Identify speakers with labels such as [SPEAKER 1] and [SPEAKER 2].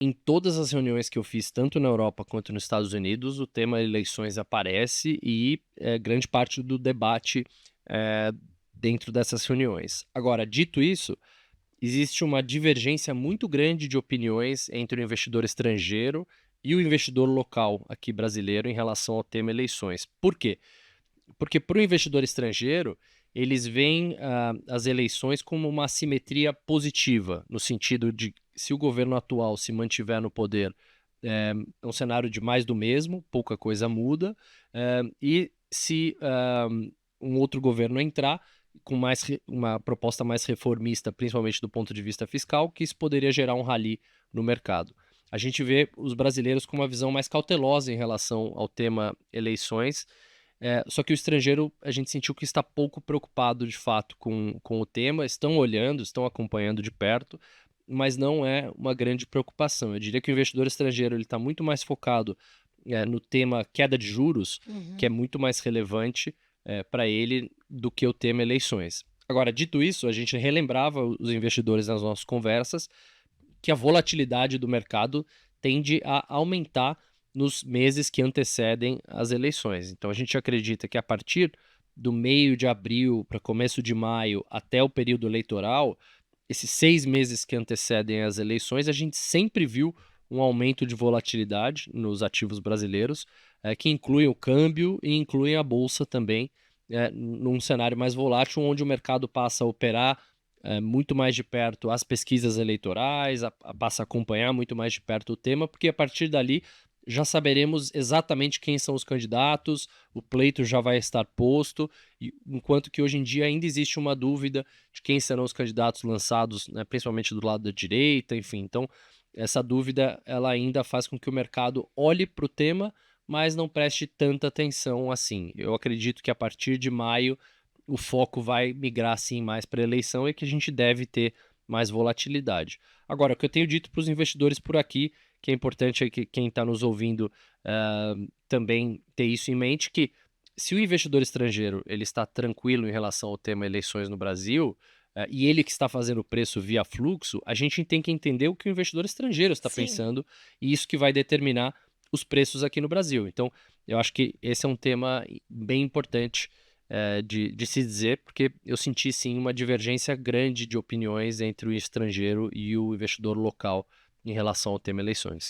[SPEAKER 1] Em todas as reuniões que eu fiz, tanto na Europa quanto nos Estados Unidos, o tema eleições aparece e é grande parte do debate eh, dentro dessas reuniões. Agora, dito isso, existe uma divergência muito grande de opiniões entre o investidor estrangeiro e o investidor local aqui brasileiro em relação ao tema eleições. Por quê? Porque para o investidor estrangeiro, eles veem as eleições como uma assimetria positiva, no sentido de se o governo atual se mantiver no poder, é um cenário de mais do mesmo, pouca coisa muda, e se um outro governo entrar com uma proposta mais reformista, principalmente do ponto de vista fiscal, que isso poderia gerar um rally no mercado. A gente vê os brasileiros com uma visão mais cautelosa em relação ao tema eleições, só que o estrangeiro, a gente sentiu que está pouco preocupado de fato com o tema, estão olhando, estão acompanhando de perto, mas não é uma grande preocupação. Eu diria que o investidor estrangeiro ele está muito mais focado no tema queda de juros, que é
[SPEAKER 2] Uhum.
[SPEAKER 1] muito mais relevante para ele do que o tema eleições. Agora, dito isso, a gente relembrava os investidores nas nossas conversas que a volatilidade do mercado tende a aumentar nos meses que antecedem as eleições. Então a gente acredita que a partir do meio de abril para começo de maio até o período eleitoral, esses 6 meses que antecedem as eleições, a gente sempre viu um aumento de volatilidade nos ativos brasileiros, que incluem o câmbio e incluem a bolsa também, num cenário mais volátil, onde o mercado passa a operar muito mais de perto as pesquisas eleitorais, passa a acompanhar muito mais de perto o tema, porque a partir dali já saberemos exatamente quem são os candidatos, o pleito já vai estar posto, enquanto que hoje em dia ainda existe uma dúvida de quem serão os candidatos lançados, né, principalmente do lado da direita, enfim. Então, essa dúvida ela ainda faz com que o mercado olhe para o tema, mas não preste tanta atenção assim. Eu acredito que a partir de maio o foco vai migrar sim mais para a eleição e que a gente deve ter mais volatilidade. Agora, o que eu tenho dito para os investidores por aqui, que é importante é que quem está nos ouvindo também ter isso em mente, que se o investidor estrangeiro ele está tranquilo em relação ao tema eleições no Brasil, e ele que está fazendo o preço via fluxo, a gente tem que entender o que o investidor estrangeiro está
[SPEAKER 2] Sim.
[SPEAKER 1] pensando, e isso que vai determinar os preços aqui no Brasil. Então, eu acho que esse é um tema bem importante de se dizer, porque eu senti sim uma divergência grande de opiniões entre o estrangeiro e o investidor local em relação ao tema eleições.